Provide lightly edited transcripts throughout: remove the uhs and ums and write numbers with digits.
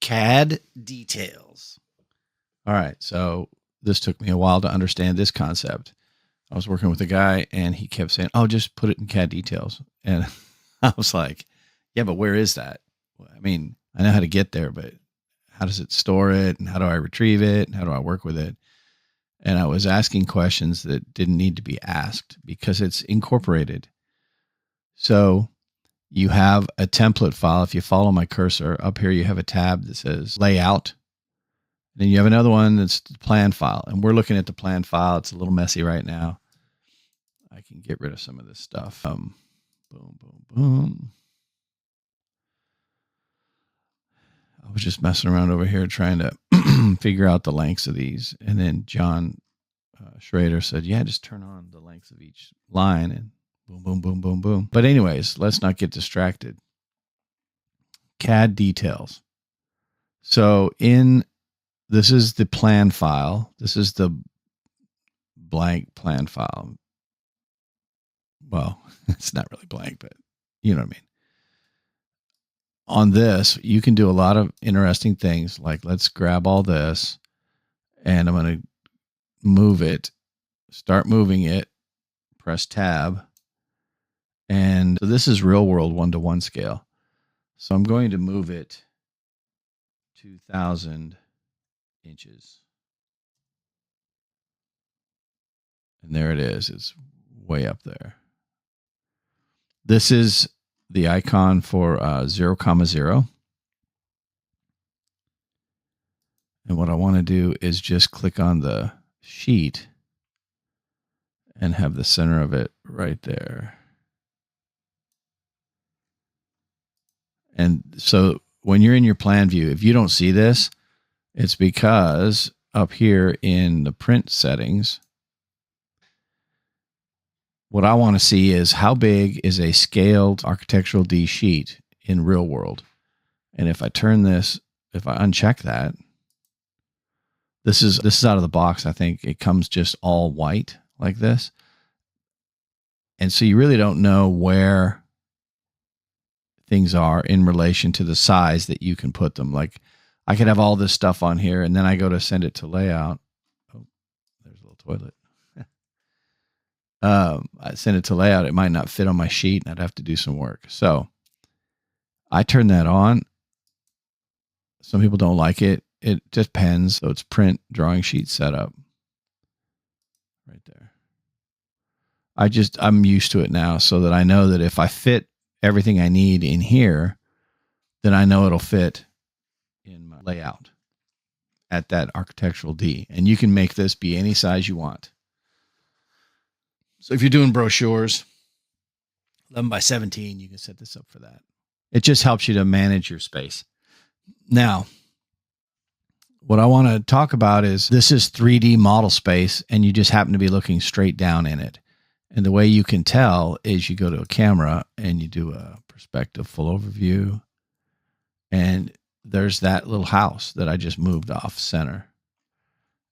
CAD details. All right, so this took me a while to understand this concept. I was working with a guy and he kept saying, "Oh, just put it in CAD details." And I was like, "Yeah, but where is that? I mean, I know how to get there, but how does it store it? And how do I retrieve it? And how do I work with it?" And I was asking questions that didn't need to be asked because it's incorporated. So you have a template file. If you follow my cursor up here, you have a tab that says layout. Then you have another one that's the plan file. And we're looking at the plan file. It's a little messy right now. I can get rid of some of this stuff. Boom, boom, boom. I was just messing around over here trying to figure out the lengths of these. And then John Schrader said, "Yeah, just turn on the lengths of each line," and boom, boom, boom, boom, boom. But anyways, let's not get distracted. CAD details. So this is the plan file. This is the blank plan file. Well, it's not really blank, but you know what I mean. On this, you can do a lot of interesting things. Like, let's grab all this and I'm going to move it, start moving it, press tab. And so this is real world 1-to-1 scale. So I'm going to move it 2,000 inches. And there it is. It's way up there. This is the icon for 0,0. And what I want to do is just click on the sheet and have the center of it right there. And so when you're in your plan view, if you don't see this, it's because up here in the print settings, what I want to see is how big is a scaled architectural D sheet in real world. And if I turn this, if I uncheck that, this is out of the box. I think it comes just all white like this. And so you really don't know where things are in relation to the size that you can put them. Like, I could have all this stuff on here and then I go to send it to layout. Oh, there's a little toilet. I send it to layout. It might not fit on my sheet and I'd have to do some work. So I turn that on. Some people don't like it. It just depends. So it's print drawing sheet setup right there. I'm used to it now so that I know that if I fit everything I need in here, then I know it'll fit in my layout at that architectural D. And you can make this be any size you want. So if you're doing brochures, 11 by 17, you can set this up for that. It just helps you to manage your space. Now, what I want to talk about is this is 3D model space and you just happen to be looking straight down in it. And the way you can tell is you go to a camera and you do a perspective full overview. And there's that little house that I just moved off center.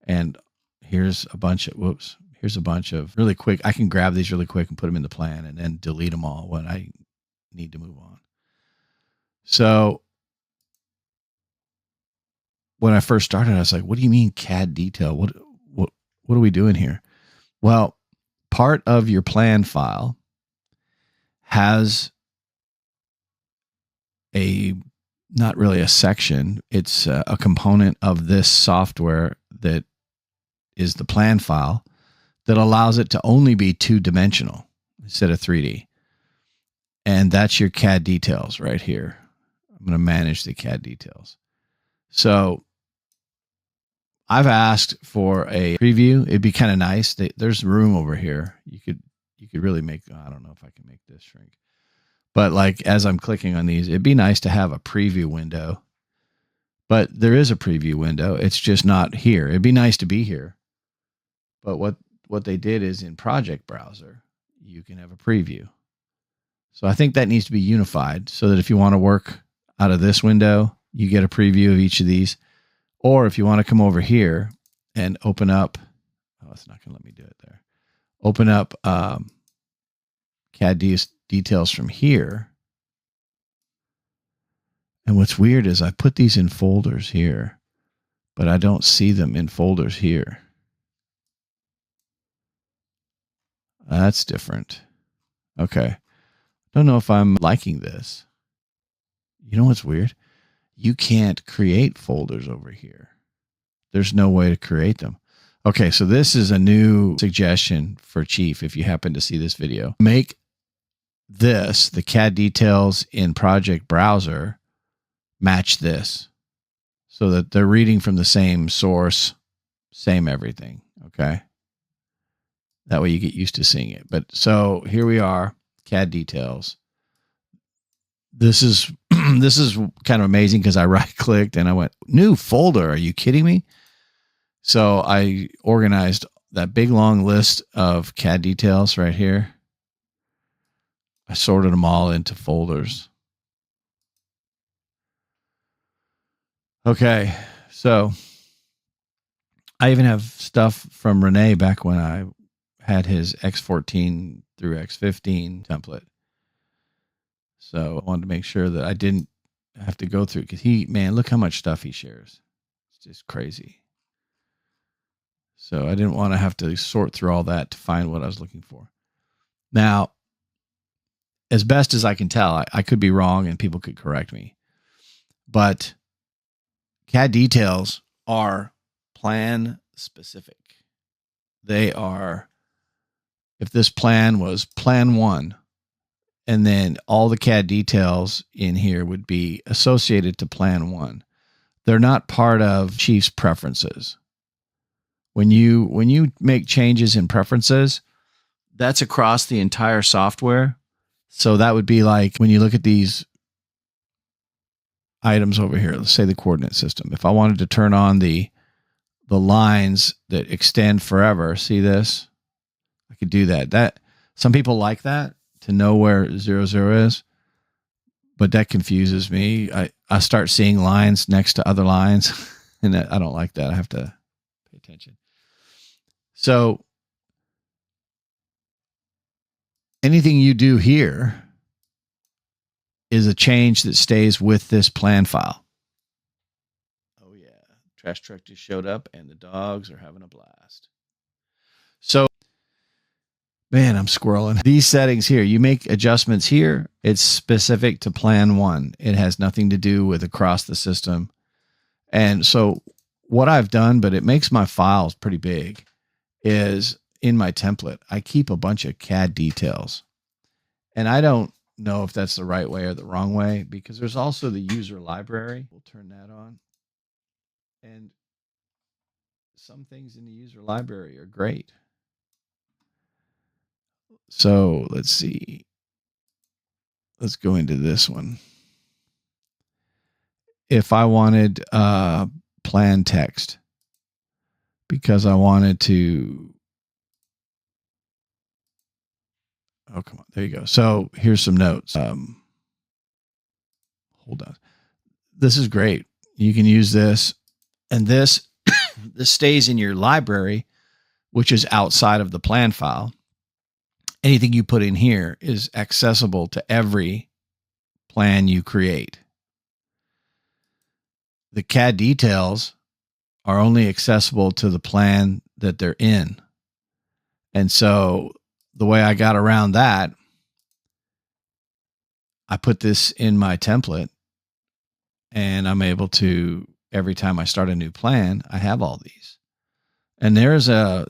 And here's a bunch of really quick. I can grab these really quick and put them in the plan and then delete them all when I need to move on. So when I first started, I was like, what do you mean CAD detail? What are we doing here? Well, part of your plan file has not really a section. It's a component of this software that is the plan file that allows it to only be 2-dimensional instead of 3D. And that's your CAD details right here. I'm going to manage the CAD details. So I've asked for a preview. It'd be kind of nice. There's room over here. You could really make, I don't know if I can make this shrink. But like, as I'm clicking on these, it'd be nice to have a preview window. But there is a preview window. It's just not here. It'd be nice to be here. But what they did is in Project Browser, you can have a preview. So I think that needs to be unified so that if you want to work out of this window, you get a preview of each of these. Or if you want to come over here and open up, oh, it's not going to let me do it there. Open up CAD details from here. And what's weird is I put these in folders here, but I don't see them in folders here. That's different. Okay. Don't know if I'm liking this. You know what's weird? You can't create folders over here. There's no way to create them. Okay, so this is a new suggestion for Chief if you happen to see this video. Make this, the CAD details in Project Browser, match this so that they're reading from the same source, same everything, okay? That way you get used to seeing it. But so here we are, CAD details. This is this is kind of amazing because I right-clicked and I went, new folder, are you kidding me? So I organized that big long list of CAD details right here. I sorted them all into folders. Okay, so I even have stuff from Renee back when I had his X14 through X15 template. So I wanted to make sure that I didn't have to go through, because man, look how much stuff he shares. It's just crazy. So I didn't want to have to sort through all that to find what I was looking for. Now, as best as I can tell, I could be wrong and people could correct me, but CAD details are plan specific. They are, if this plan was plan 1, and then all the CAD details in here would be associated to plan 1. They're not part of Chief's preferences. When you make changes in preferences, that's across the entire software. So that would be like when you look at these items over here, let's say the coordinate system. If I wanted to turn on the lines that extend forever, see this? I could do that. That some people like that, to know where 0, 0 is, but that confuses me. I start seeing lines next to other lines, and I don't like that. I have to pay attention. So anything you do here is a change that stays with this plan file. Oh yeah, trash truck just showed up and the dogs are having a blast. So, man, I'm squirreling. These settings here, you make adjustments here. It's specific to plan 1. It has nothing to do with across the system. And so what I've done, but it makes my files pretty big, is in my template, I keep a bunch of CAD details. And I don't know if that's the right way or the wrong way, because there's also the user library. We'll turn that on. And some things in the user library are great. So let's see. Let's go into this one. If I wanted plan text, because I wanted to, oh, come on, there you go. So here's some notes. Hold on. This is great. You can use this, and this stays in your library, which is outside of the plan file. Anything you put in here is accessible to every plan you create. The CAD details are only accessible to the plan that they're in. And so the way I got around that, I put this in my template, and I'm able to, every time I start a new plan, I have all these. And there's a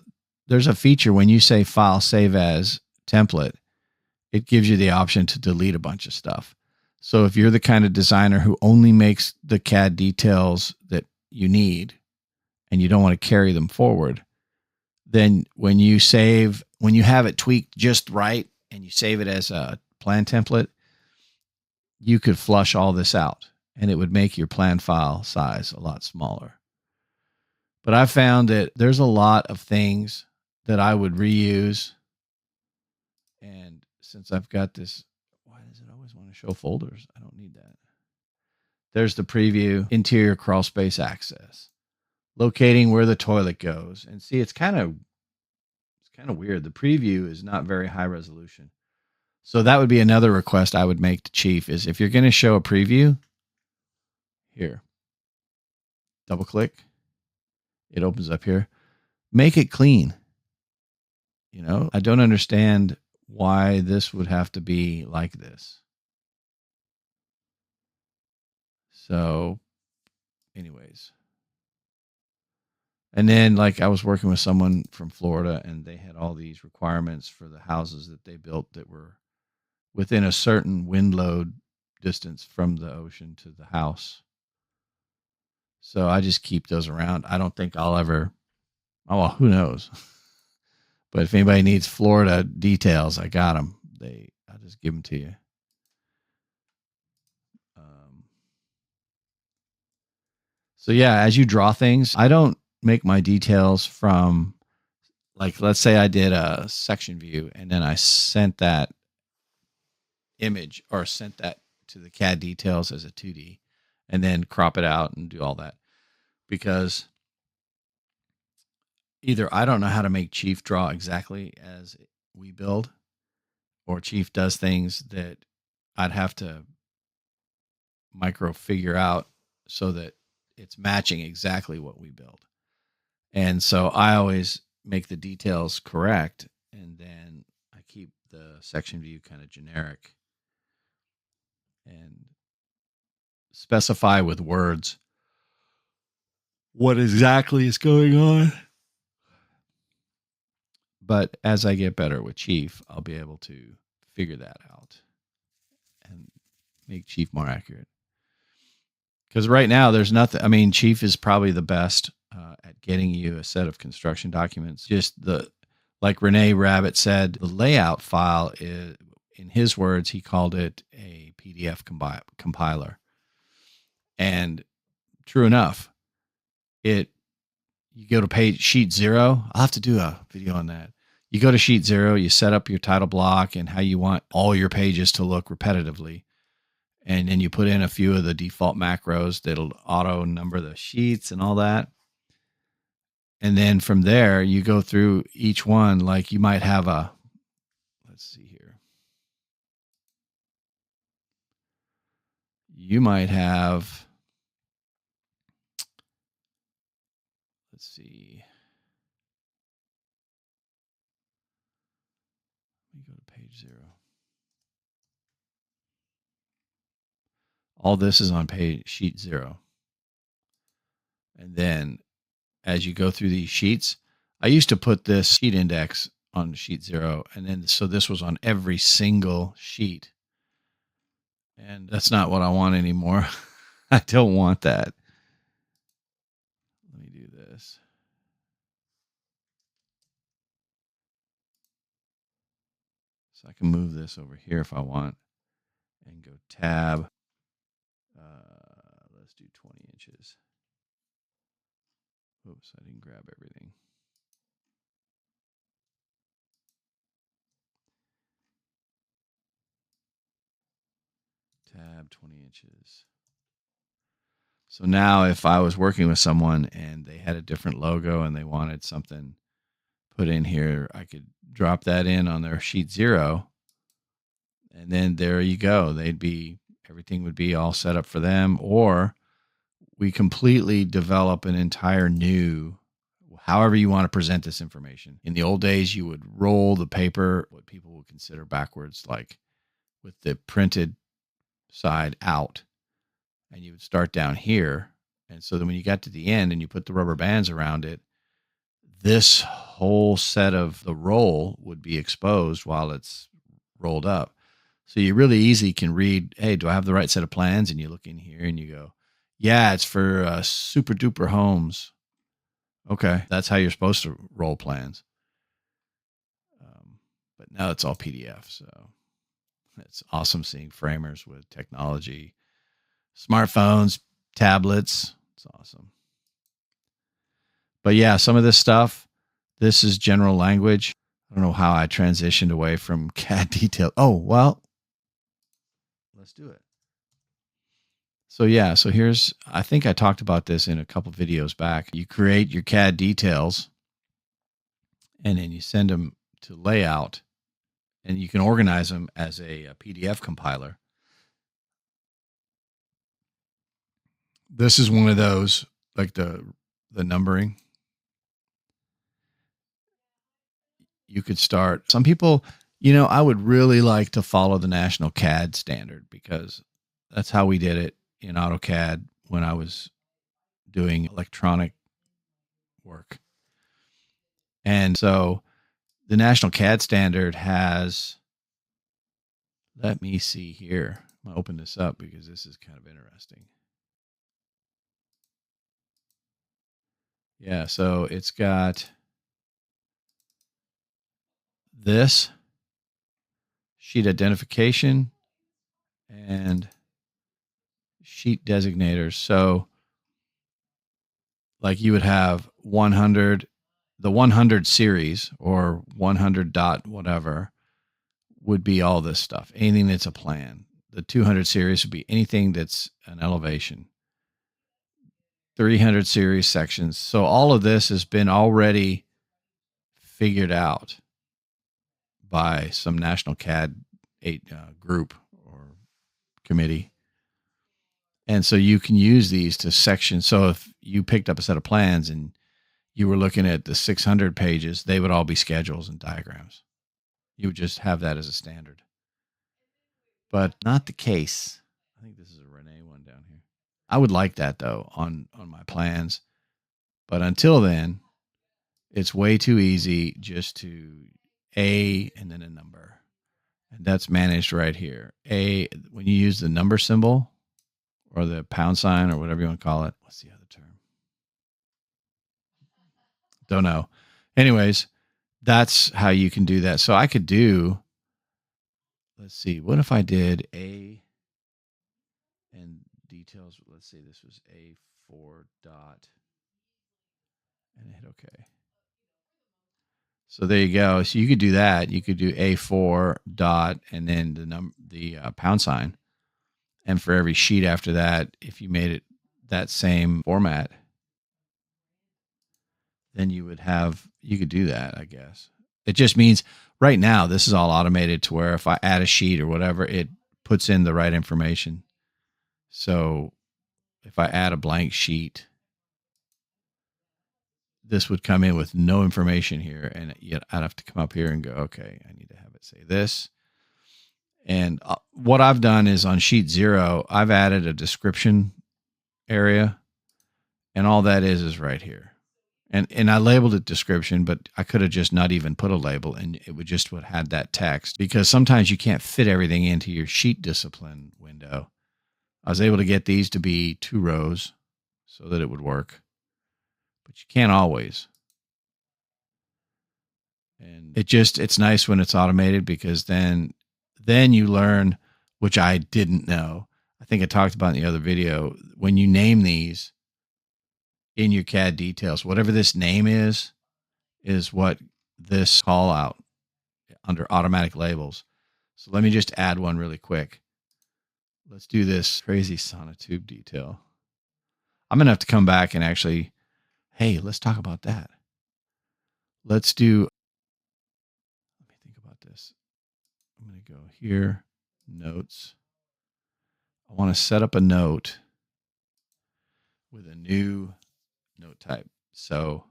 feature when you say file save as template, it gives you the option to delete a bunch of stuff. So if you're the kind of designer who only makes the CAD details that you need and you don't want to carry them forward, then when you have it tweaked just right and you save it as a plan template, you could flush all this out and it would make your plan file size a lot smaller. But I found that there's a lot of things that I would reuse. And since I've got this, why does it always want to show folders? I don't need that. There's the preview, interior crawl space access, locating where the toilet goes. And see, it's kind of weird. The preview is not very high resolution. So that would be another request I would make to Chief, is if you're going to show a preview, Here, double click. It opens up here. Make it clean. I don't understand why this would have to be like this. So, anyways. And then, like, I was working with someone from Florida, and they had all these requirements for the houses that they built that were within a certain wind load distance from the ocean to the house. So I just keep those around. I don't think I'll ever, oh, well, who knows? But if anybody needs Florida details, I got them. I'll just give them to you. So yeah, as you draw things, I don't make my details from, like, let's say I did a section view and then I sent that image or sent that to the CAD details as a 2D and then crop it out and do all that, because either I don't know how to make Chief draw exactly as we build, or Chief does things that I'd have to micro figure out so that it's matching exactly what we build. And so I always make the details correct, and then I keep the section view kind of generic and specify with words what exactly is going on. But as I get better with Chief, I'll be able to figure that out and make Chief more accurate. Because right now there's nothing. I mean, Chief is probably the best at getting you a set of construction documents. Just like Renee Rabbit said, the layout file is, in his words, he called it a PDF compiler. And true enough, you go to sheet 0. I'll have to do a video on that. You go to sheet 0, you set up your title block and how you want all your pages to look repetitively. And then you put in a few of the default macros that'll auto number the sheets and all that. And then from there, you go through each one. Like you might have let's see here. You might have, let's see. Let me go to page 0. All this is on sheet 0. And then as you go through these sheets, I used to put this sheet index on sheet 0. And then, so this was on every single sheet. And that's not what I want anymore. I don't want that. Let me do this. So I can move this over here if I want and go tab. Let's do 20 inches. Oops, I didn't grab everything. Tab 20 inches. So now if I was working with someone and they had a different logo and they wanted something put in here, I could drop that in on their sheet 0. And then there you go. Everything would be all set up for them. Or we completely develop an entire new, however you want to present this information. In the old days, you would roll the paper, what people would consider backwards, like with the printed side out. And you would start down here. And so then when you got to the end and you put the rubber bands around it, this whole set of the roll would be exposed while it's rolled up. So you really easy can read, hey, do I have the right set of plans? And you look in here and you go, yeah, it's for super duper homes. Okay, that's how you're supposed to roll plans. But now it's all PDF. So it's awesome seeing framers with technology, smartphones, tablets. It's awesome. But yeah, some of this stuff, this is general language. I don't know how I transitioned away from CAD detail. Oh, well, let's do it. So yeah, so I think I talked about this in a couple videos back. You create your CAD details and then you send them to layout, and you can organize them as a PDF compiler. This is one of those, like the numbering. You could start. Some people, I would really like to follow the national CAD standard because that's how we did it in AutoCAD when I was doing electronic work. And so the national CAD standard has, let me see here. I'm going to open this up because this is kind of interesting. Yeah, so it's got this sheet identification and sheet designators. So like you would have 100, the 100 series or 100 dot whatever would be all this stuff, anything that's a plan. The 200 series would be anything that's an elevation. 300 series sections. So all of this has been already figured out by some national CAD group or committee. And so you can use these to section. So if you picked up a set of plans and you were looking at the 600 pages, they would all be schedules and diagrams. You would just have that as a standard. But not the case. I think this is a Renee one down here. I would like that though on my plans. But until then, it's way too easy just to A and then a number. And that's managed right here. A, when you use the number symbol or the pound sign or whatever you want to call it. What's the other term? Don't know. Anyways, that's how you can do that. So I could do, let's see, what if I did A and details? Let's see, this was A4 dot and hit OK. So there you go. So you could do that. You could do A4 dot and then the pound sign. And for every sheet after that, if you made it that same format, then you could do that, I guess. It just means right now, this is all automated to where if I add a sheet or whatever, it puts in the right information. So if I add a blank sheet, this would come in with no information here. And yet I'd have to come up here and go, okay, I need to have it say this. And what I've done is on sheet 0, I've added a description area. And all that is right here. And I labeled it description, but I could have just not even put a label and it would just would had that text because sometimes you can't fit everything into your sheet discipline window. I was able to get these to be 2 rows so that it would work, but you can't always. And it's nice when it's automated because then you learn, which I didn't know. I think I talked about in the other video, when you name these in your CAD details, whatever this name is what this call out under automatic labels. So let me just add one really quick. Let's do this crazy sonotube detail. I'm going to have to come back and actually, hey, let's talk about that. Let me think about this. I'm going to go here, notes. I want to set up a note with a new note type. So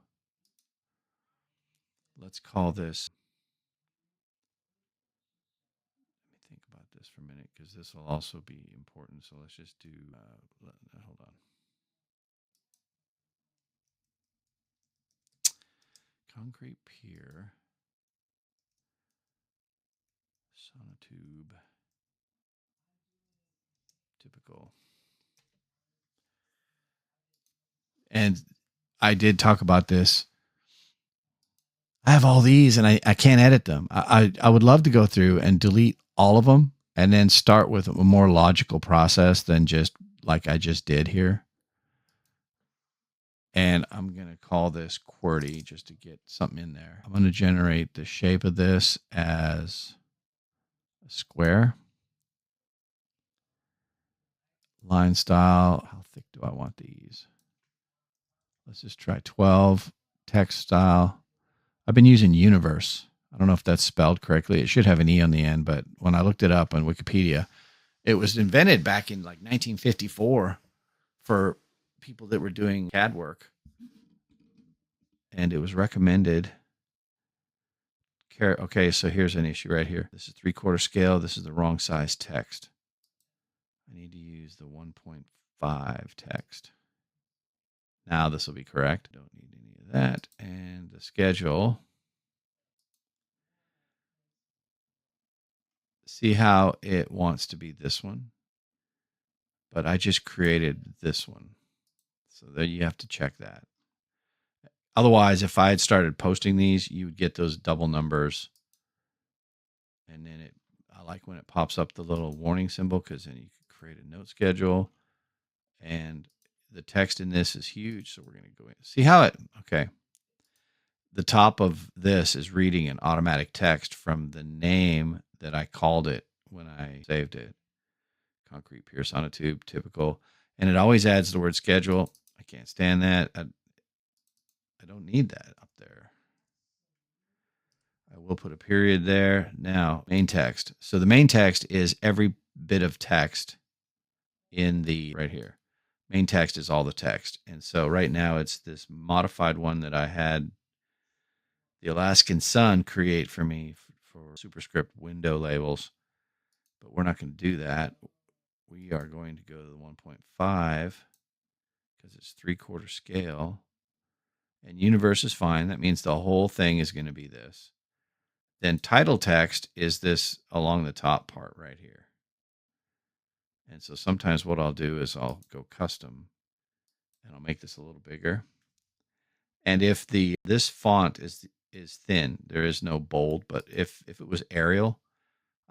let's call this, let me think about this for a minute because this will also be important. So let's just do, hold on. Concrete pier, sonotube, typical. And I did talk about this. I have all these and I can't edit them. I would love to go through and delete all of them and then start with a more logical process than just like I just did here. And I'm going to call this QWERTY just to get something in there. I'm going to generate the shape of this as a square. Line style. How thick do I want these? Let's just try 12. Text style. I've been using universe. I don't know if that's spelled correctly. It should have an E on the end, but when I looked it up on Wikipedia, it was invented back in like 1954 for people that were doing CAD work, and it was recommended. Okay, so here's an issue right here. This is 3/4 scale. This is the wrong size text. I need to use the 1.5 text. Now this will be correct. Don't need any of that. And the schedule. See how it wants to be this one? But I just created this one. So there you have to check that. Otherwise, if I had started posting these, you would get those double numbers. And then I like when it pops up the little warning symbol, because then you can create a note schedule. And the text in this is huge. So we're going to go in. See how okay. The top of this is reading an automatic text from the name that I called it when I saved it. Concrete pier sonotube, typical. And it always adds the word schedule. I can't stand that. I don't need that up there. I will put a period there. Now, main text. So the main text is every bit of text in the right here. Main text is all the text. And so right now it's this modified one that I had the Alaskan Sun create for me for superscript window labels. But we're not going to do that. We are going to go to the 1.5 because it's 3/4 scale. And universe is fine. That means the whole thing is going to be this. Then title text is this along the top part right here. And so sometimes what I'll do is I'll go custom and I'll make this a little bigger. And if this font is thin, there is no bold, but if it was Arial,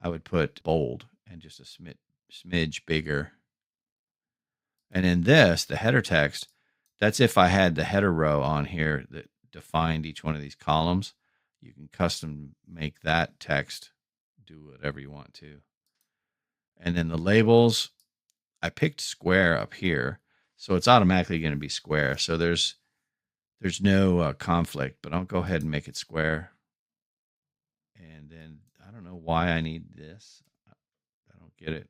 I would put bold and just a smidge bigger. And in this, the header text, that's if I had the header row on here that defined each one of these columns. You can custom make that text do whatever you want to. And then the labels, I picked square up here, so it's automatically going to be square. So there's no conflict, but I'll go ahead and make it square. And then I don't know why I need this. I don't get it.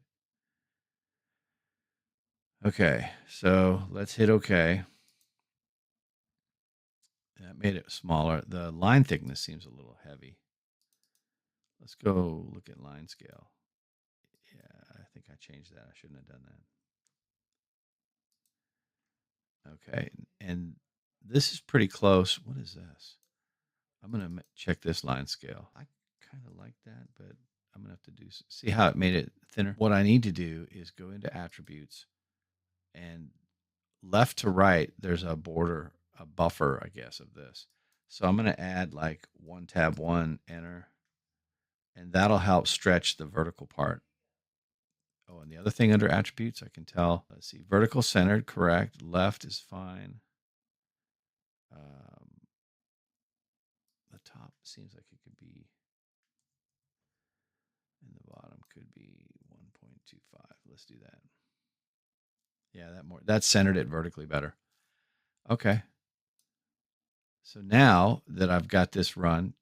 Okay, so let's hit OK. That made it smaller. The line thickness seems a little heavy. Let's go look at line scale. Yeah, I think I changed that. I shouldn't have done that. Okay, and this is pretty close. What is this? I'm going to check this line scale. I kind of like that, but I'm going to have to see how it made it thinner. What I need to do is go into attributes, and left to right, there's a border, a buffer, I guess, of this. So I'm going to add like 1 tab 1, enter, and that'll help stretch the vertical part. Oh, and the other thing under attributes, I can tell, let's see, vertical centered, correct. Left is fine. The top seems like it could be, and the bottom could be 1.25. Let's do that. Yeah, that's centered it vertically better. Okay. So now that I've got this run,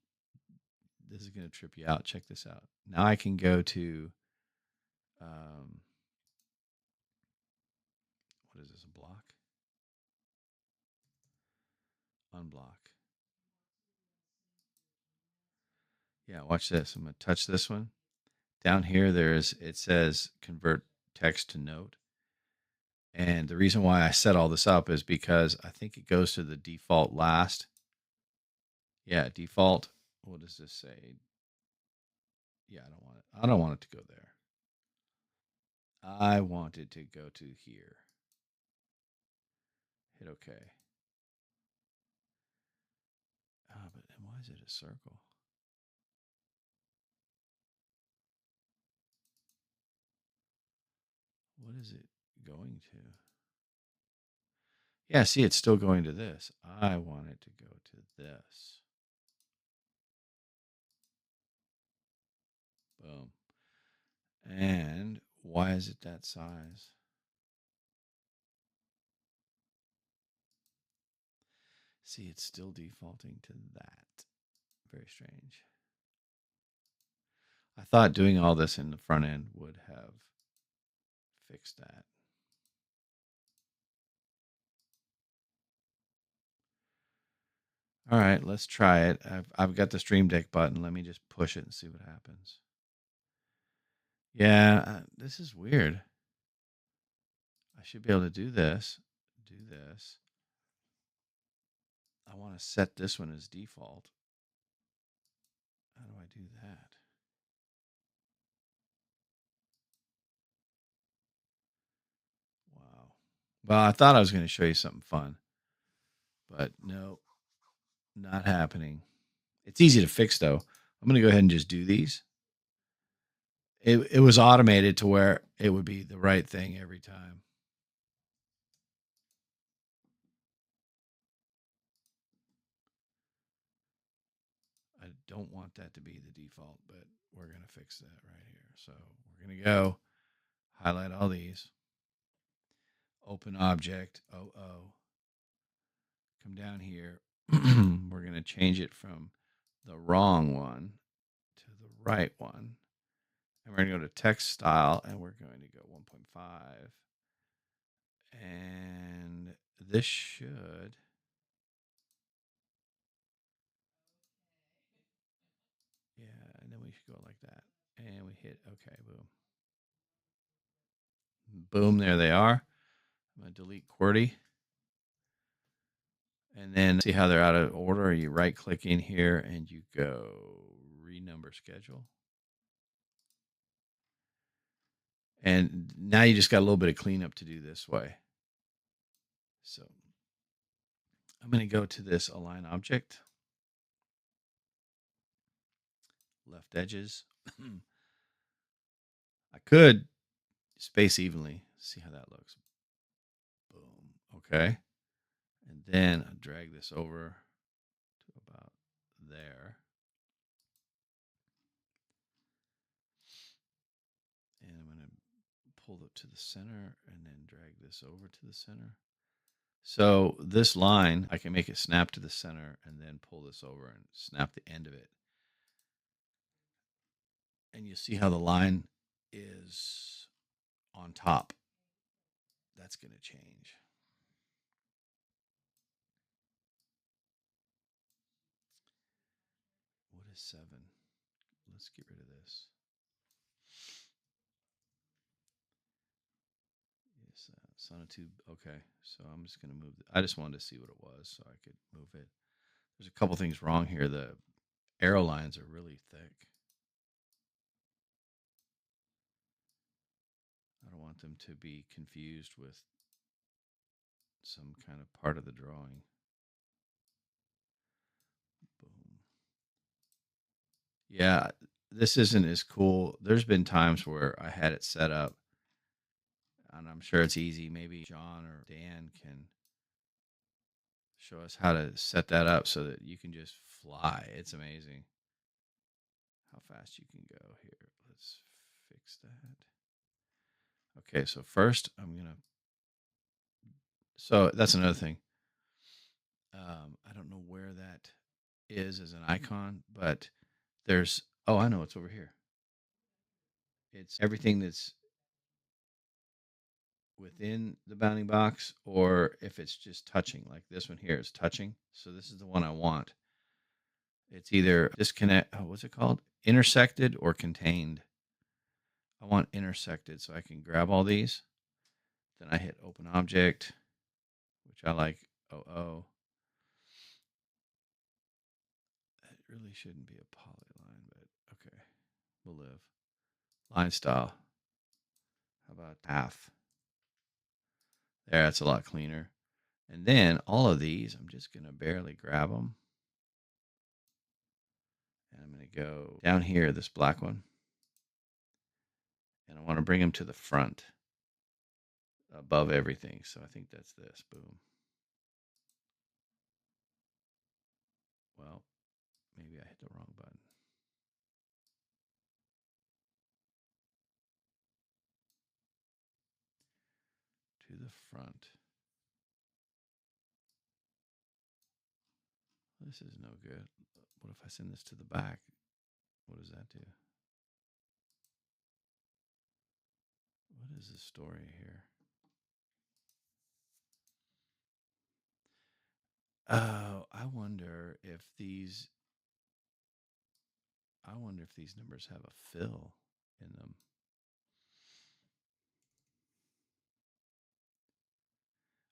this is going to trip you out. Check this out. Now I can go to, what is this, a block? Unblock. Yeah, watch this. I'm going to touch this one. Down here, it says convert text to note. And the reason why I set all this up is because I think it goes to the default last. Yeah, default. What does this say? Yeah, I don't want it to go there. I want it to go to here. Hit OK. But why is it a circle? What is it going to? Yeah, see, it's still going to this. I want it to go to this. Boom. And why is it that size? See, it's still defaulting to that. Very strange. I thought doing all this in the front end would have fixed that. All right, let's try it. I've got the Stream Deck button. Let me just push it and see what happens. Yeah, this is weird. I should be able to do this. Do this. I want to set this one as default. How do I do that? Wow. Well, I thought I was going to show you something fun, but no, not happening. It's easy to fix though. I'm going to go ahead and just do these. It was automated to where it would be the right thing every time. I don't want that to be the default, but we're going to fix that right here. So we're going to go highlight all these, open object, come down here. We're going to change it from the wrong one to the right one. And we're going to go to text style and we're going to go 1.5. And this should. Yeah, and then we should go like that. And we hit OK, boom. Boom, there they are. I'm going to delete QWERTY. And then see how they're out of order. You right click in here and you go renumber schedule. And now you just got a little bit of cleanup to do this way. So I'm going to go to this align object, left edges. I could space evenly, see how that looks. Boom. Okay. And then I drag this over to about there. And I'm going to pull it to the center and then drag this over to the center. So this line, I can make it snap to the center and then pull this over and snap the end of it. And you see how the line is on top. That's going to change. What is 7? Let's get rid of this. Yes, sonotube. Okay, so I'm just going to move. I just wanted to see what it was so I could move it. There's a couple things wrong here. The arrow lines are really thick. I don't want them to be confused with some kind of part of the drawing. Boom. Yeah, this isn't as cool. There's been times where I had it set up, and I'm sure it's easy. Maybe John or Dan can show us how to set that up so that you can just fly. It's amazing how fast you can go here. Let's fix that. Okay, so first I'm going to. So that's another thing. I don't know where that is as an icon, but there's. Oh, I know it's over here. It's everything that's within the bounding box, or if it's just touching, like this one here is touching. So this is the one I want. It's either disconnect. Oh, what's it called? Intersected or contained. I want intersected so I can grab all these. Then I hit open object, which I like. Oh. It really shouldn't be a polyline, but okay. We'll live. Line style. How about path? There, that's a lot cleaner. And then all of these, I'm just going to barely grab them. And I'm going to go down here, this black one. And I want to bring them to the front above everything. So I think that's this. Boom. Well, maybe I hit the wrong button. To the front. This is no good. What if I send this to the back? What does that do? What is the story here? Oh, I wonder if these numbers have a fill in them.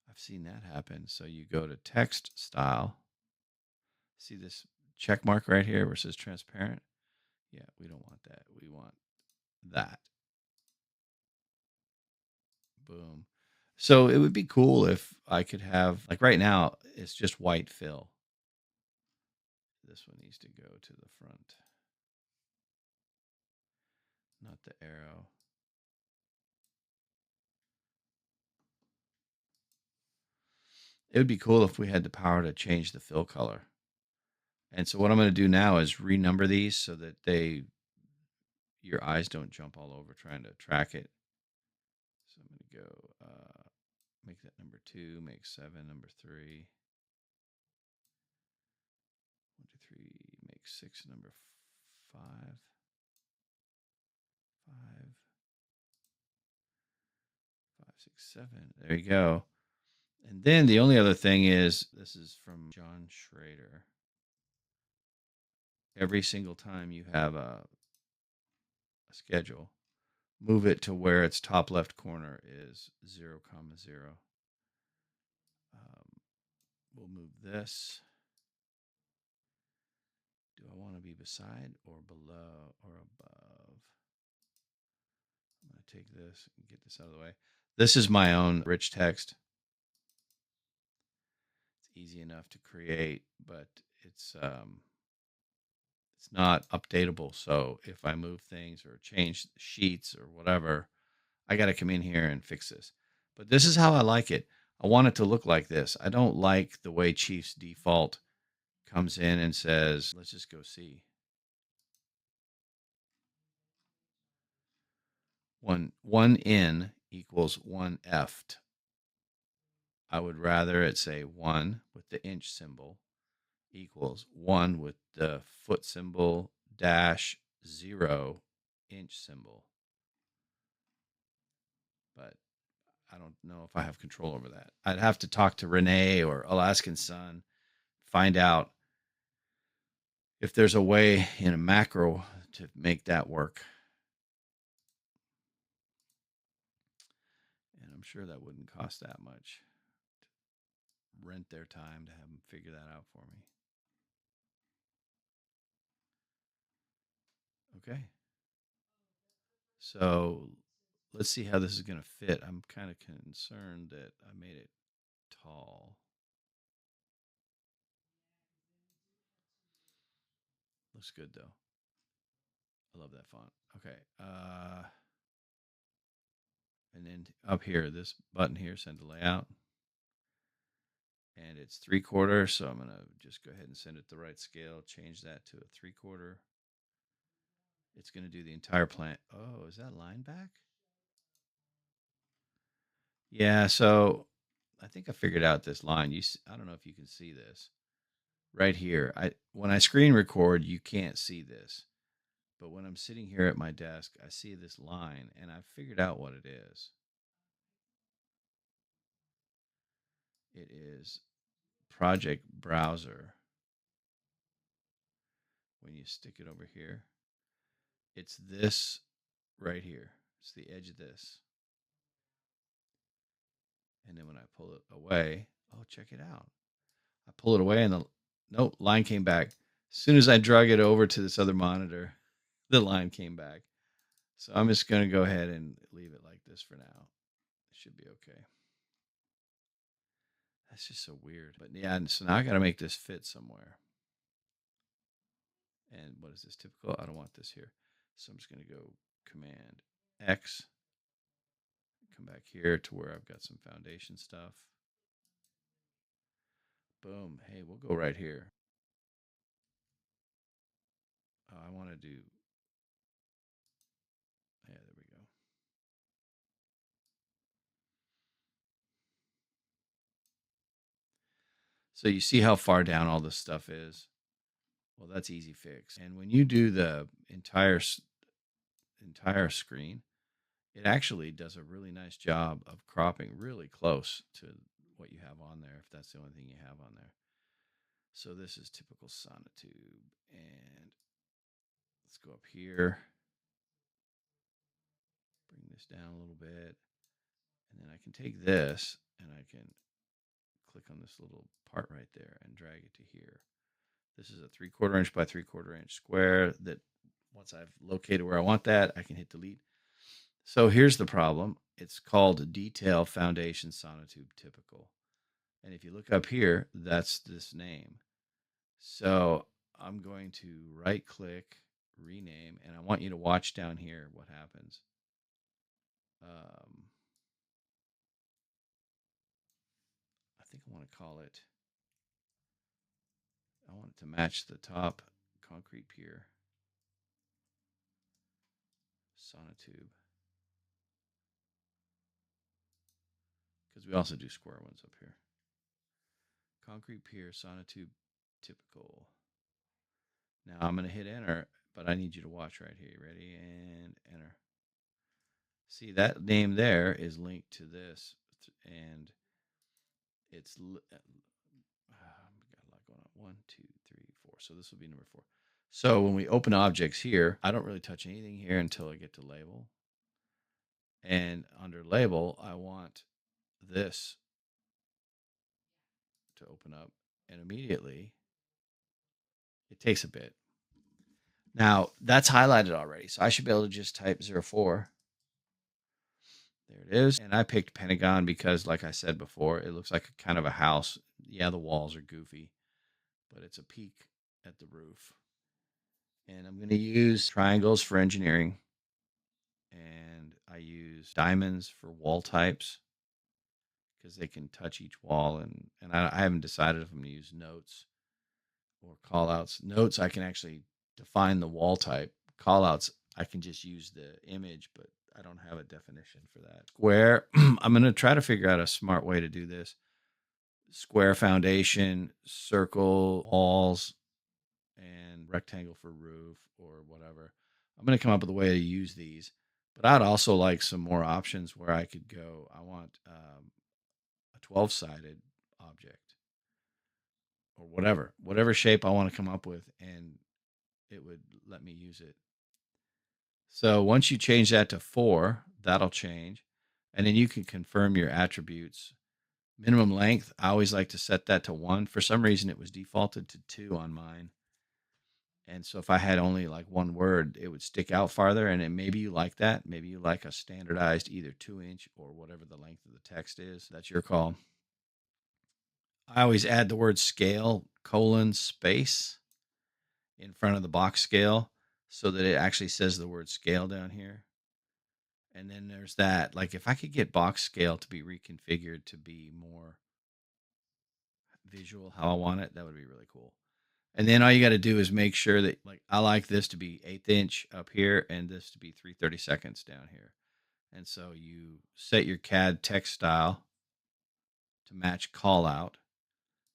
I've seen that happen. So you go to text style. See this check mark right here where it says transparent? Yeah, we don't want that. We want that. Boom. So it would be cool if I could have, like right now, it's just white fill. This one needs to go to the front, not the arrow. It would be cool if we had the power to change the fill color. And so what I'm going to do now is renumber these so that your eyes don't jump all over trying to track it. So I'm going to go make that number 2, make 7 number 3. 1, 2, 3, make 6 number 5. 5, 5, 6, 7. There you go. And then the only other thing is, this is from John Schrader. Every single time you have a schedule, move it to where its top left corner is 0, 0. We'll move this. Do I want to be beside or below or above? I'm going to take this and get this out of the way. This is my own rich text. It's easy enough to create, but it's not updatable. So if I move things or change sheets or whatever, I got to come in here and fix this. But this is how I like it. I want it to look like this. I don't like the way Chief's default comes in and says, let's just go see. One in equals one F'd. I would rather it say 1 with the inch symbol equals 1 with the foot symbol dash 0 inch symbol. But I don't know if I have control over that. I'd have to talk to Renee or Alaskan Sun, find out if there's a way in a macro to make that work. And I'm sure that wouldn't cost that much. Rent their time to have them figure that out for me. Okay. So let's see how this is going to fit. I'm kind of concerned that I made it tall. Looks good though. I love that font. Okay. And then up here, this button here, send to layout. And it's 3/4. So I'm going to just go ahead and send it the right scale. Change that to a 3/4. It's going to do the entire plant. Oh, is that line back? Yeah. So I think I figured out this line. I don't know if you can see this right here. When I screen record, you can't see this. But when I'm sitting here at my desk, I see this line and I figured out what it is. It is Project Browser. When you stick it over here, it's this right here. It's the edge of this. And then when I pull it away, oh, check it out. I pull it away and nope, line came back. As soon as I drug it over to this other monitor, the line came back. So I'm just going to go ahead and leave it like this for now. It should be okay. That's just so weird. But yeah, so now I got to make this fit somewhere. And what is this typical? I don't want this here. So I'm just going to go Command X. Come back here to where I've got some foundation stuff. Boom. Hey, we'll go right here. Oh, I want to do. Yeah, there we go. So you see how far down all this stuff is? Well, that's easy fix. And when you do the entire screen, it actually does a really nice job of cropping really close to what you have on there, if that's the only thing you have on there. So this is typical sonotube. And let's go up here. Bring this down a little bit. And then I can take this and I can click on this little part right there and drag it to here. This is a 3/4 inch by 3/4 inch square that once I've located where I want that, I can hit delete. So here's the problem. It's called Detail Foundation Sonotube Typical. And if you look up here, that's this name. So I'm going to right click, rename, and I want you to watch down here what happens. I think I want to call it, I want it to match the top concrete pier sonotube. Because we also do square ones up here. Concrete pier sonotube typical. Now I'm going to hit enter, but I need you to watch right here. Ready? And enter. See, that name there is linked to this, and it's got a lot going on. 1, 2, 3, 4. So this will be number 4. So when we open objects here, I don't really touch anything here until I get to label. And under label, I want this to open up, and immediately it takes a bit. Now that's highlighted already, so I should be able to just type 04. There it is. And I picked Pentagon because, like I said before, it looks like a kind of a house. Yeah, the walls are goofy, but it's a peak at the roof. And I'm going to use triangles for engineering. And I use diamonds for wall types because they can touch each wall. And I haven't decided if I'm going to use notes or callouts. Notes, I can actually define the wall type. Callouts, I can just use the image, but I don't have a definition for that. Square, I'm going to try to figure out a smart way to do this. Square foundation, circle walls, and rectangle for roof or whatever. I'm going to come up with a way to use these, but I'd also like some more options where I could go. I want a 12-sided object or whatever shape I want to come up with, and it would let me use it. So once you change that to 4, that'll change. And then you can confirm your attributes. Minimum length, I always like to set that to 1. For some reason, it was defaulted to 2 on mine. And so if I had only like one word, it would stick out farther. And maybe you like that. Maybe you like a standardized either 2-inch or whatever the length of the text is. That's your call. I always add the word scale, space in front of the box scale so that it actually says the word scale down here. And then there's that. Like if I could get box scale to be reconfigured to be more visual how I want it, that would be really cool. And then all you got to do is make sure that, like, I like this to be 1/8 inch up here and this to be 3/32 down here. And so you set your CAD text style to match callout.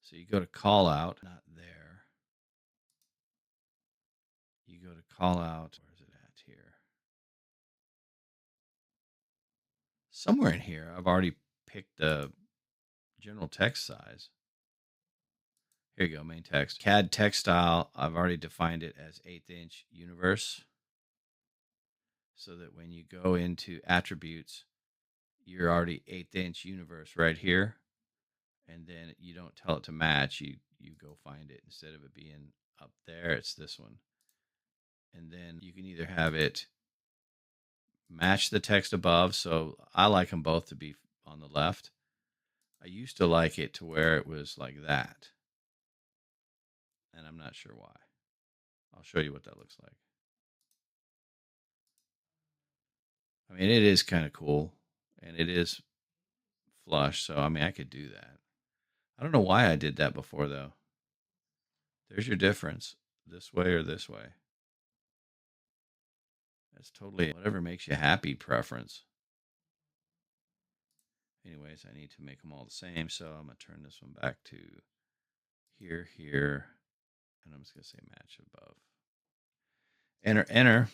So you go to callout, not there. You go to callout. Where is it at here? Somewhere in here, I've already picked the general text size. Here you go, main text. CAD text style, I've already defined it as 1/8 inch universe. So that when you go into attributes, you're already 1/8 inch universe right here. And then you don't tell it to match, you go find it. Instead of it being up there, it's this one. And then you can either have it match the text above. So I like them both to be on the left. I used to like it to where it was like that. And I'm not sure why. I'll show you what that looks like. I mean, it is kind of cool and it is flush. So, I mean, I could do that. I don't know why I did that before, though. There's your difference, this way or this way. That's totally whatever makes you happy preference. Anyways, I need to make them all the same. So I'm going to turn this one back to here. And I'm just going to say match above. Enter.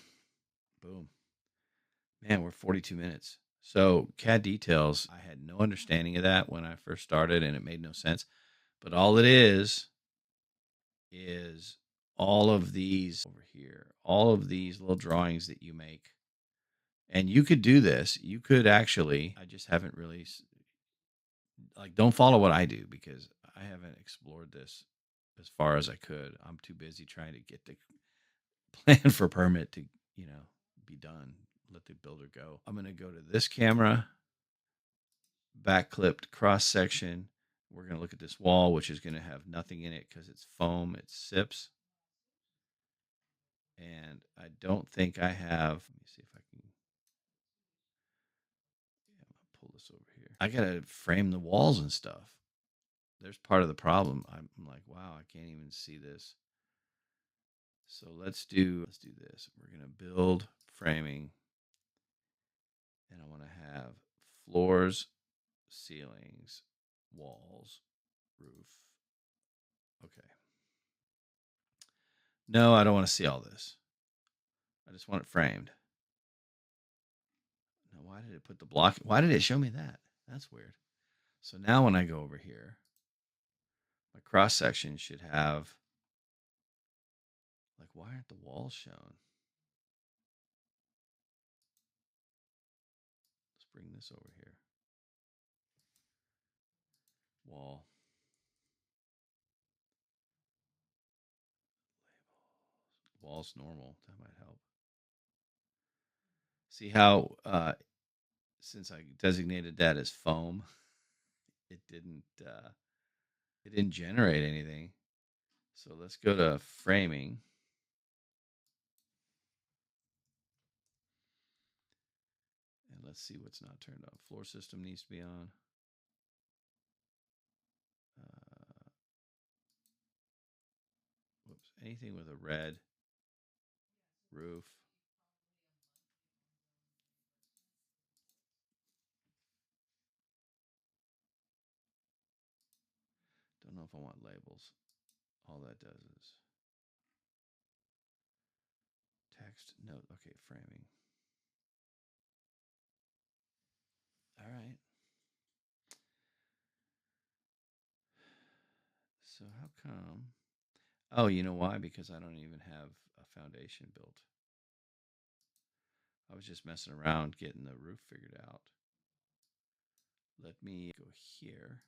Boom. Man, we're 42 minutes. So CAD details, I had no understanding of that when I first started and it made no sense. But all it is is all of these over here, all of these little drawings that you make. And you could do this. You could actually, I just haven't really, like, don't follow what I do because I haven't explored this as far as I could. I'm too busy trying to get the plan for permit to, be done. Let the builder go. I'm going to go to this camera, back clipped cross section. We're going to look at this wall, which is going to have nothing in it because it's foam, it's SIPs. And I don't think I have, let me see if I can, yeah, I'm going to pull this over here. I got to frame the walls and stuff. There's part of the problem. I'm like, wow, I can't even see this. So let's do this. We're going to build framing, and I want to have floors, ceilings, walls, roof. Okay. No, I don't want to see all this. I just want it framed. Now, why did it put the block? Why did it show me that? That's weird. So now when I go over here, my cross section should have, like, why aren't the walls shown? Let's bring this over here. Wall. Walls normal. That might help. See how, since I designated that as foam, it didn't generate anything. So let's go to framing. And let's see what's not turned on. Floor system needs to be on. Whoops. Anything with a red roof. Don't know if I want labels. All that does is text, note. Okay, framing. All right. So how come? Oh, you know why? Because I don't even have a foundation built. I was just messing around getting the roof figured out. Let me go here,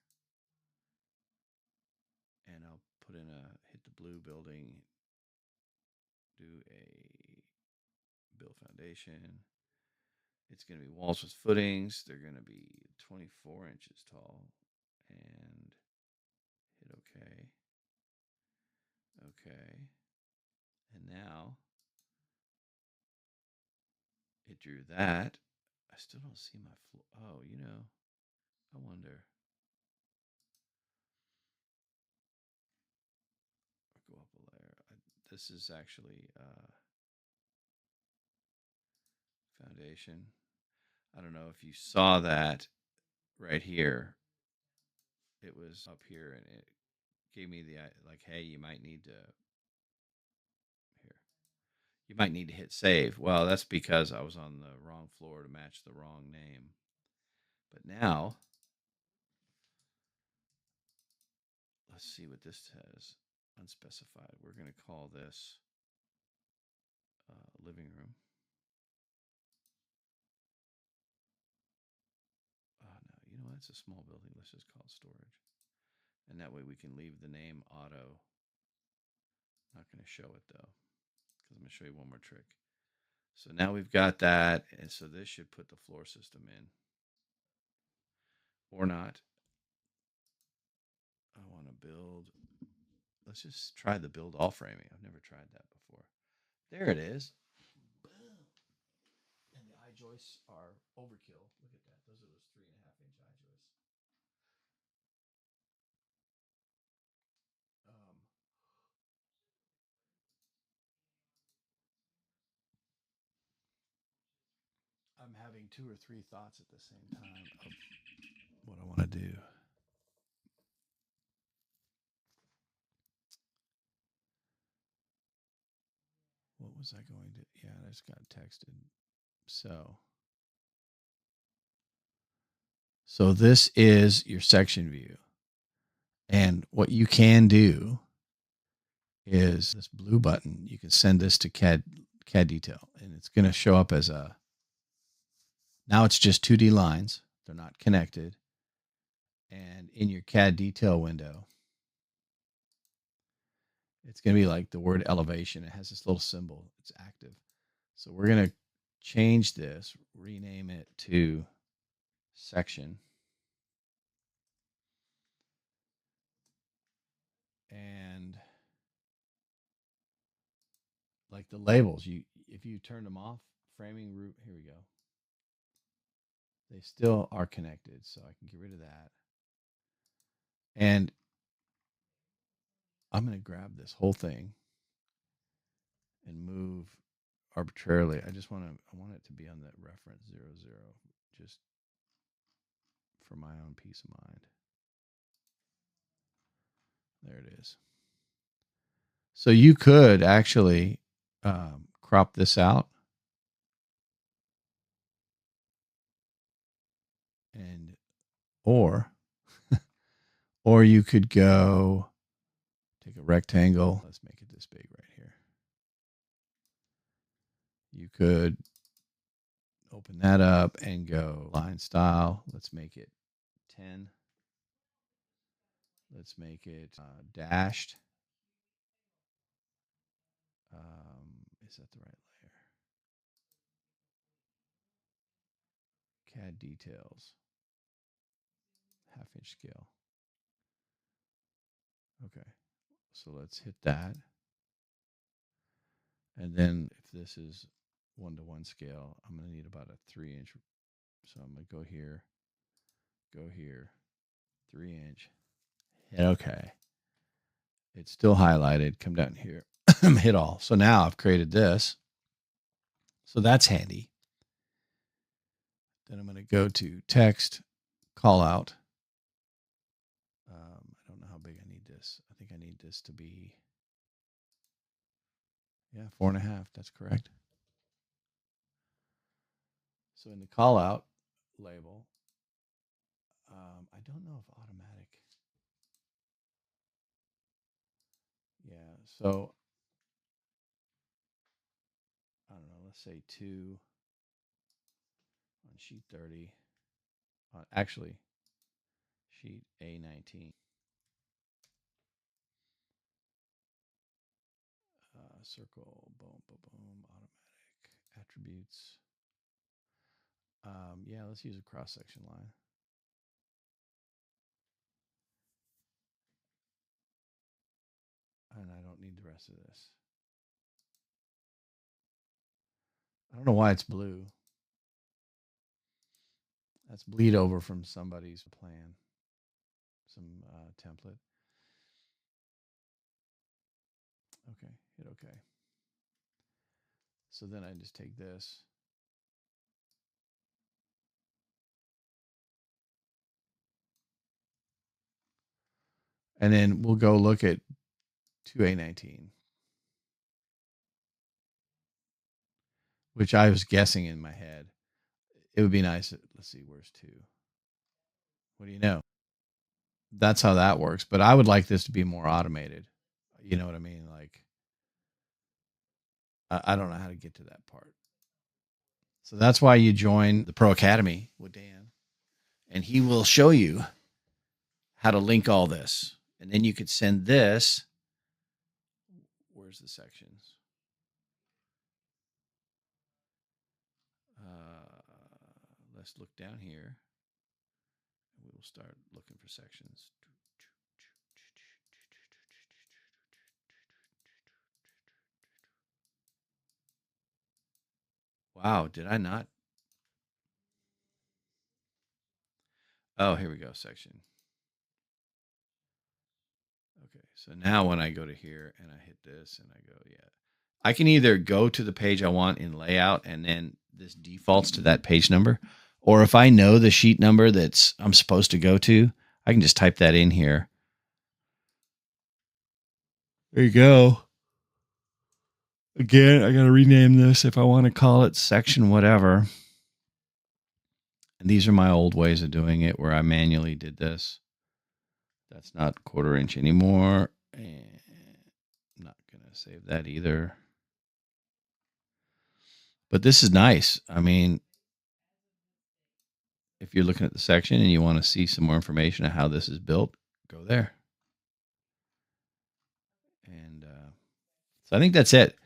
and I'll put in hit the blue building, do a build foundation. It's going to be walls with footings. They're going to be 24 inches tall, and hit OK. Okay. And now it drew that. I still don't see my floor. Oh, I wonder. I'll go up a layer. This is actually foundation. I don't know if you saw that right here. It was up here, and it gave me the, like, hey, you might need to here. You might need to hit save. Well, that's because I was on the wrong floor to match the wrong name. But now, let's see what this says. Unspecified. We're going to call this living room. No, it's a small building. Let's just call it storage. And that way we can leave the name auto. Not going to show it though, because I'm going to show you one more trick. So now we've got that. And so this should put the floor system in. Or not. I want to build. Let's just try the build all framing. I've never tried that before. There it is. And the eye joists are overkill. Look at that. Those are those 3.5-inch eye joists. Um, I'm having 2 or 3 thoughts at the same time of what I want to do. What was I going to? Yeah, I just got texted. So this is your section view. And what you can do is this blue button. You can send this to CAD detail, and it's going to show up as a, now it's just 2D lines. They're not connected. And in your CAD detail window, it's going to be like the word elevation. It has this little symbol. It's active. So we're going to change this, rename it to section. And like the labels, if you turn them off, framing root, here we go. They still are connected, so I can get rid of that. And I'm going to grab this whole thing and move arbitrarily. I want it to be on that reference 00, just for my own peace of mind. There it is. So you could actually crop this out and or you could go take a rectangle. Let's make it this big right here. You could open that up and go line style. Let's make it 10. Let's make it dashed. Is that the right layer? CAD details. Half-inch scale. Okay. So let's hit that. And then if this is 1:1 scale, I'm going to need about a 3-inch. So I'm going to go here, 3-inch. Hit OK. It's still highlighted. Come down here, hit all. So now I've created this. So that's handy. Then I'm going to go to text, call out. I don't know how big I need this. I think I need this to be, 4.5. That's correct. So in the call out label, I don't know if automatic. Yeah, so I don't know. Let's say 2 on sheet 30. Actually, sheet A19. Circle, boom, boom, boom, automatic attributes. Yeah, let's use a cross section line. And I don't need the rest of this. I don't know why it's blue. That's bleed over from somebody's plan, some template. Okay, hit OK. So then I just take this. And then we'll go look at 2A19, which I was guessing in my head. It would be nice. Let's see, where's 2? What do you know? That's how that works. But I would like this to be more automated. You know what I mean? Like, I don't know how to get to that part. So that's why you join the Pro Academy with Dan, and he will show you how to link all this. And then you could send this. Where's the sections? Let's look down here. We will start looking for sections. Wow, did I not? Oh, here we go, section. Okay, so now when I go to here and I hit this and I go, I can either go to the page I want in layout and then this defaults to that page number, or if I know the sheet number that's I'm supposed to go to, I can just type that in here. There you go. Again, I got to rename this if I want to call it section whatever. And these are my old ways of doing it where I manually did this. That's not 1/4 inch anymore. And not going to save that either. But this is nice. I mean, if you're looking at the section and you want to see some more information on how this is built, go there. And so I think that's it.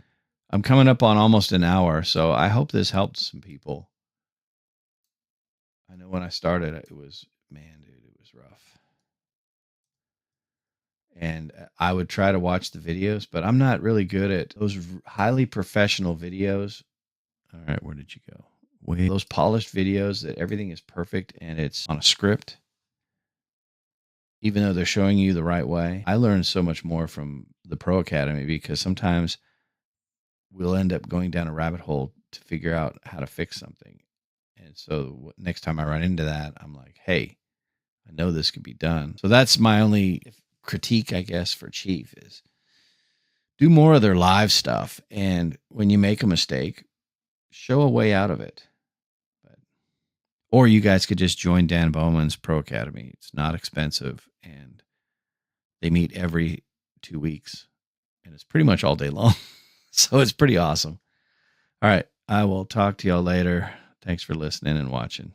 I'm coming up on almost an hour, so I hope this helped some people. I know when I started, it was, man, dude, it was rough. And I would try to watch the videos, but I'm not really good at those highly professional videos. All right, where did you go? Those polished videos that everything is perfect and it's on a script, even though they're showing you the right way. I learned so much more from the Pro Academy because sometimes we'll end up going down a rabbit hole to figure out how to fix something. And so next time I run into that, I'm like, hey, I know this can be done. So that's my only critique, I guess, for Chief is do more of their live stuff. And when you make a mistake, show a way out of it. Or you guys could just join Dan Bowman's Pro Academy. It's not expensive, and they meet every 2 weeks, and it's pretty much all day long. So it's pretty awesome. All right. I will talk to y'all later. Thanks for listening and watching.